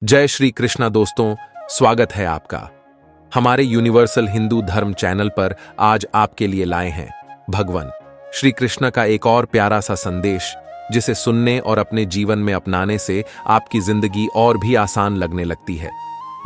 जय श्री कृष्णा दोस्तों, स्वागत है आपका हमारे यूनिवर्सल हिंदू धर्म चैनल पर। आज आपके लिए लाए हैं भगवान श्री कृष्ण का एक और प्यारा सा संदेश, जिसे सुनने और अपने जीवन में अपनाने से आपकी जिंदगी और भी आसान लगने लगती है।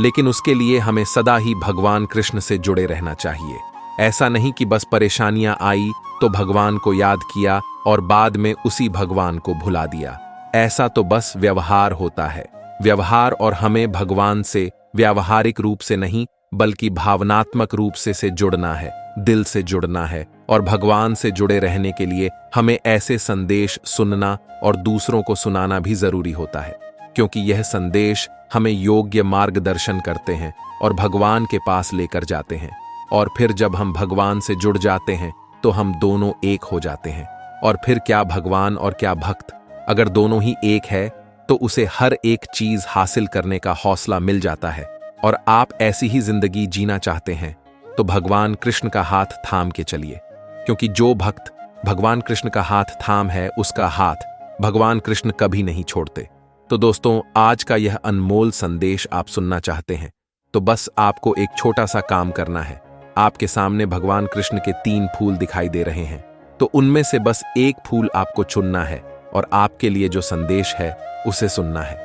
लेकिन उसके लिए हमें सदा ही भगवान कृष्ण से जुड़े रहना चाहिए। ऐसा नहीं कि बस परेशानियां आई तो भगवान को याद किया और बाद में उसी भगवान को भुला दिया। ऐसा तो बस व्यवहार होता है। व्यवहार और हमें भगवान से व्यावहारिक रूप से नहीं बल्कि भावनात्मक रूप से जुड़ना है, दिल से जुड़ना है। और भगवान से जुड़े रहने के लिए हमें ऐसे संदेश सुनना और दूसरों को सुनाना भी जरूरी होता है, क्योंकि यह संदेश हमें योग्य मार्गदर्शन करते हैं और भगवान के पास लेकर जाते हैं। और फिर जब हम भगवान से जुड़ जाते हैं तो हम दोनों एक हो जाते हैं। और फिर क्या भगवान और क्या भक्त, अगर दोनों ही एक है तो उसे हर एक चीज हासिल करने का हौसला मिल जाता है। और आप ऐसी ही जिंदगी जीना चाहते हैं तो भगवान कृष्ण का हाथ थाम के चलिए, क्योंकि जो भक्त भगवान कृष्ण का हाथ थाम है उसका हाथ भगवान कृष्ण कभी नहीं छोड़ते। तो दोस्तों, आज का यह अनमोल संदेश आप सुनना चाहते हैं तो बस आपको एक छोटा सा काम करना है। आपके सामने भगवान कृष्ण के 3 फूल दिखाई दे रहे हैं, तो उनमें से बस एक फूल आपको चुनना है और आपके लिए जो संदेश है उसे सुनना है।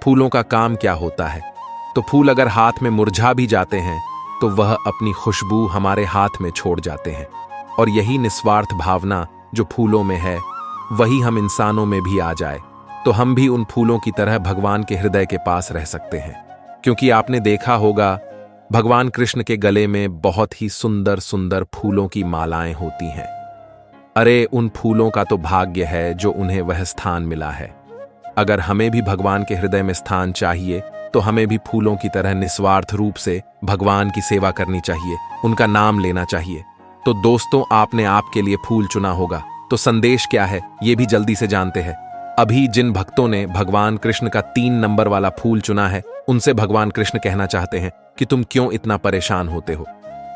फूलों का काम क्या होता है? तो फूल अगर हाथ में मुरझा भी जाते हैं तो वह अपनी खुशबू हमारे हाथ में छोड़ जाते हैं। और यही निस्वार्थ भावना जो फूलों में है वही हम इंसानों में भी आ जाए तो हम भी उन फूलों की तरह भगवान के हृदय के पास रह सकते हैं। क्योंकि आपने देखा होगा भगवान कृष्ण के गले में बहुत ही सुंदर सुंदर फूलों की मालाएं होती हैं। अरे उन फूलों का तो भाग्य है जो उन्हें वह स्थान मिला है। अगर हमें भी भगवान के हृदय में स्थान चाहिए तो हमें भी फूलों की तरह निस्वार्थ रूप से भगवान की सेवा करनी चाहिए, उनका नाम लेना चाहिए। तो दोस्तों, आपने आपके लिए फूल चुना होगा, तो संदेश क्या है ये भी जल्दी से जानते हैं। अभी जिन भक्तों ने भगवान कृष्ण का 3 नंबर वाला फूल चुना है उनसे भगवान कृष्ण कहना चाहते हैं कि तुम क्यों इतना परेशान होते हो।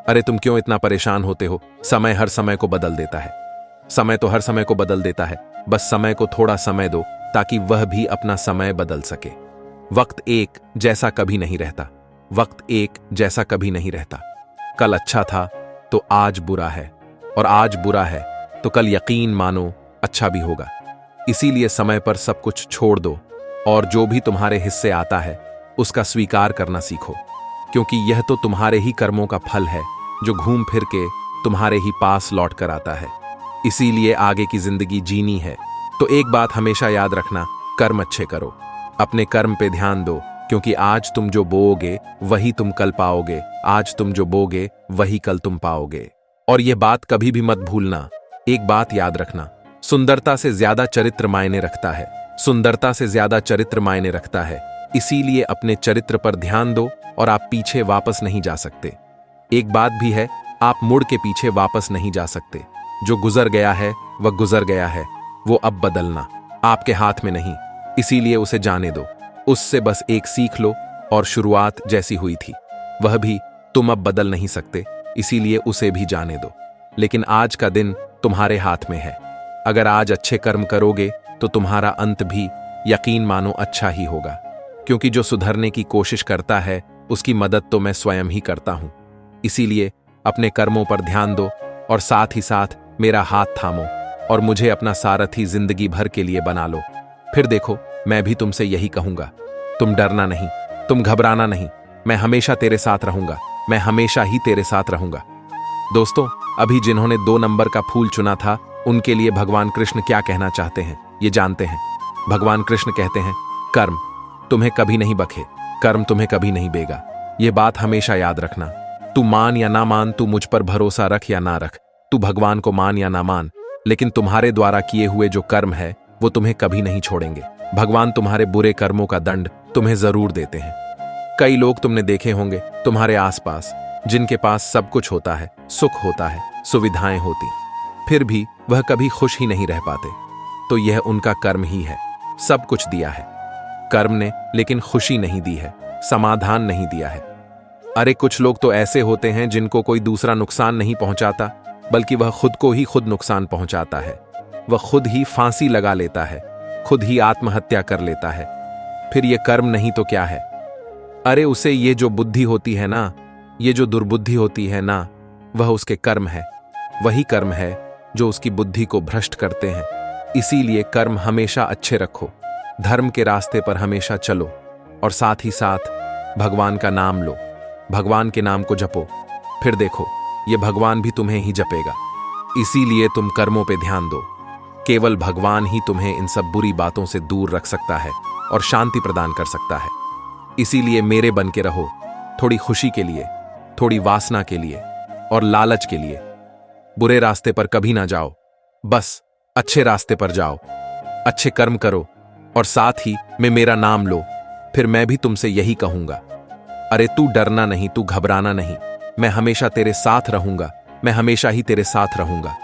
अरे तुम क्यों इतना परेशान होते हो? समय हर समय को बदल देता है। समय तो हर समय को बदल देता है, बस समय को थोड़ा समय दो ताकि वह भी अपना समय बदल सके। वक्त एक जैसा कभी नहीं रहता। वक्त एक जैसा कभी नहीं रहता। कल अच्छा था तो आज बुरा है, और आज बुरा है तो कल यकीन मानो अच्छा भी होगा। इसीलिए समय पर सब कुछ छोड़ दो और जो भी तुम्हारे हिस्से आता है उसका स्वीकार करना सीखो, क्योंकि यह तो तुम्हारे ही कर्मों का फल है जो घूम फिर के तुम्हारे ही पास लौट कर आता है। इसीलिए आगे की जिंदगी जीनी है तो एक बात हमेशा याद रखना, कर्म अच्छे करो, अपने कर्म पे ध्यान दो, क्योंकि आज तुम जो बोओगे वही तुम कल पाओगे। आज तुम जो बोगे वही कल तुम पाओगे। और यह बात कभी भी मत भूलना, एक बात याद रखना, सुंदरता से ज्यादा चरित्र मायने रखता है। सुंदरता से ज्यादा चरित्र मायने रखता है। इसीलिए अपने चरित्र पर ध्यान दो और आप पीछे वापस नहीं जा सकते। एक बात भी है, आप मुड़ के पीछे वापस नहीं जा सकते। जो गुजर गया है वह गुजर गया है, वो अब बदलना आपके हाथ में नहीं। इसीलिए उसे जाने दो, उससे बस एक सीख लो और शुरुआत जैसी हुई थी वह भी तुम अब बदल नहीं सकते, इसीलिए उसे भी जाने दो। लेकिन आज का दिन तुम्हारे हाथ में है। अगर आज अच्छे कर्म करोगे तो तुम्हारा अंत भी यकीन मानो अच्छा ही होगा, क्योंकि जो सुधरने की कोशिश करता है उसकी मदद तो मैं स्वयं ही करता हूं। इसीलिए अपने कर्मों पर ध्यान दो और साथ ही साथ मेरा हाथ थामो और मुझे अपना सारथी जिंदगी भर के लिए बना लो। फिर देखो, मैं भी तुमसे यही कहूंगा, तुम डरना नहीं, तुम घबराना नहीं, मैं हमेशा तेरे साथ रहूंगा, मैं हमेशा ही तेरे साथ रहूंगा। दोस्तों, अभी जिन्होंने 2 नंबर का फूल चुना था उनके लिए भगवान कृष्ण क्या कहना चाहते हैं ये जानते हैं। भगवान कृष्ण कहते हैं, कर्म तुम्हें कभी नहीं बखे, कर्म तुम्हें कभी नहीं बेगा। ये बात हमेशा याद रखना। तू मान या ना मान, तू मुझ पर भरोसा रख या ना रख, तू भगवान को मान या ना मान, लेकिन तुम्हारे द्वारा किए हुए जो कर्म है वो तुम्हें कभी नहीं छोड़ेंगे। भगवान तुम्हारे बुरे कर्मों का दंड तुम्हें जरूर देते हैं। कई लोग तुमने देखे होंगे तुम्हारे आसपास जिनके पास सब कुछ होता है, सुख होता है, सुविधाएं होती, फिर भी वह कभी खुश ही नहीं रह पाते। तो यह उनका कर्म ही है। सब कुछ दिया है कर्म ने, लेकिन खुशी नहीं दी है, समाधान नहीं दिया है। अरे कुछ लोग तो ऐसे होते हैं जिनको कोई दूसरा नुकसान नहीं पहुंचाता, बल्कि वह खुद को ही खुद नुकसान पहुंचाता है। वह खुद ही फांसी लगा लेता है, खुद ही आत्महत्या कर लेता है। फिर यह कर्म नहीं तो क्या है? अरे उसे ये जो बुद्धि होती है ना, ये जो दुर्बुद्धि होती है ना, वह उसके कर्म है। वही कर्म है जो उसकी बुद्धि को भ्रष्ट करते हैं। इसीलिए कर्म हमेशा अच्छे रखो, धर्म के रास्ते पर हमेशा चलो और साथ ही साथ भगवान का नाम लो, भगवान के नाम को जपो। फिर देखो ये भगवान भी तुम्हें ही जपेगा। इसीलिए तुम कर्मों पे ध्यान दो। केवल भगवान ही तुम्हें इन सब बुरी बातों से दूर रख सकता है और शांति प्रदान कर सकता है। इसीलिए मेरे बन के रहो, थोड़ी खुशी के लिए, थोड़ी वासना के लिए और लालच के लिए। बुरे रास्ते पर कभी ना जाओ, बस अच्छे रास्ते पर जाओ, अच्छे कर्म करो और साथ ही में मेरा नाम लो। फिर मैं भी तुमसे यही कहूंगा, अरे तू डरना नहीं, तू घबराना नहीं, मैं हमेशा तेरे साथ रहूंगा, मैं हमेशा ही तेरे साथ रहूंगा।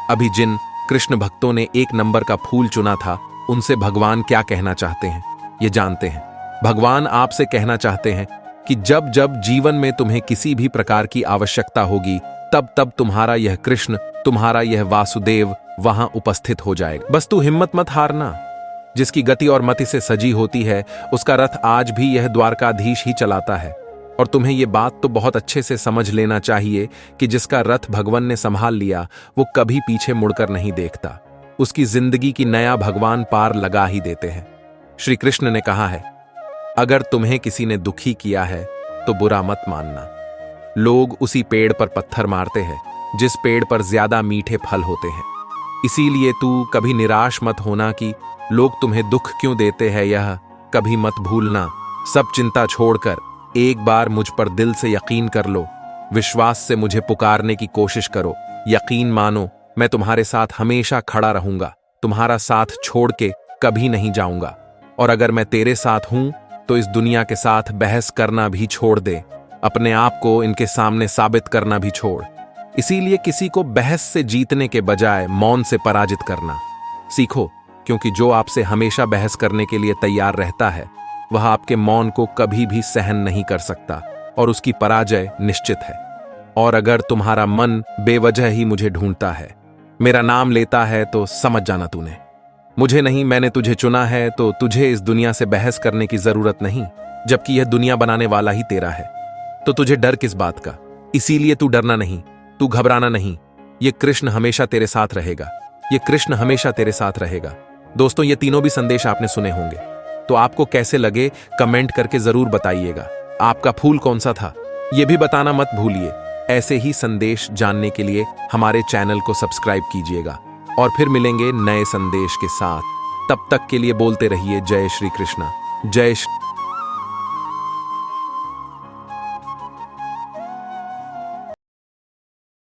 अभी जिन कृष्ण भक्तों ने 1 नंबर का फूल चुना था, उनसे भगवान क्या कहना चाहते हैं ये जानते हैं। भगवान आपसे कहना चाहते हैं कि जब जब जीवन में तुम्हें किसी भी प्रकार की आवश्यकता होगी, तब तब तुम्हारा यह कृष्ण, तुम्हारा यह वासुदेव वहां उपस्थित हो जाएगा। बस तू हिम्मत मत हारना। जिसकी गति और मति से सजी होती है, उसका रथ आज भी यह द्वारकाधीश ही चलाता है। और तुम्हें यह बात तो बहुत अच्छे से समझ लेना चाहिए कि जिसका रथ भगवान ने संभाल लिया, वो कभी पीछे मुड़कर नहीं देखता। उसकी जिंदगी की नया भगवान पार लगा ही देते हैं। श्री कृष्ण ने कहा है, अगर तुम्हें किसी ने दुखी किया है तो बुरा मत मानना। लोग उसी पेड़ पर पत्थर मारते हैं जिस पेड़ पर ज्यादा मीठे फल होते हैं। इसीलिए तू कभी निराश मत होना कि लोग तुम्हें दुख क्यों देते हैं, यह कभी मत भूलना। सब चिंता छोड़कर एक बार मुझ पर दिल से यकीन कर लो, विश्वास से मुझे पुकारने की कोशिश करो। यकीन मानो, मैं तुम्हारे साथ हमेशा खड़ा रहूंगा, तुम्हारा साथ छोड़ के कभी नहीं जाऊंगा। और अगर मैं तेरे साथ हूं तो इस दुनिया के साथ बहस करना भी छोड़ दे, अपने आप को इनके सामने साबित करना भी छोड़। इसीलिए किसी को बहस से जीतने के बजाय मौन से पराजित करना सीखो, क्योंकि जो आपसे हमेशा बहस करने के लिए तैयार रहता है, वह आपके मौन को कभी भी सहन नहीं कर सकता और उसकी पराजय निश्चित है। और अगर तुम्हारा मन बेवजह ही मुझे ढूंढता है, मेरा नाम लेता है, तो समझ जाना तूने मुझे नहीं, मैंने तुझे चुना है। तो तुझे इस दुनिया से बहस करने की जरूरत नहीं, जबकि यह दुनिया बनाने वाला ही तेरा है। तो तुझे डर किस बात का? इसीलिए तू डरना नहीं, तू घबराना नहीं। ये कृष्ण हमेशा तेरे साथ रहेगा, ये कृष्ण हमेशा तेरे साथ रहेगा। दोस्तों, ये तीनों भी संदेश आपने सुने होंगे, तो आपको कैसे लगे कमेंट करके जरूर बताइएगा। आपका फूल कौन सा था ये भी बताना मत भूलिए। ऐसे ही संदेश जानने के लिए हमारे चैनल को सब्सक्राइब कीजिएगा और फिर मिलेंगे नए संदेश के साथ। तब तक के लिए बोलते रहिए जय श्री कृष्णा, जय श्री।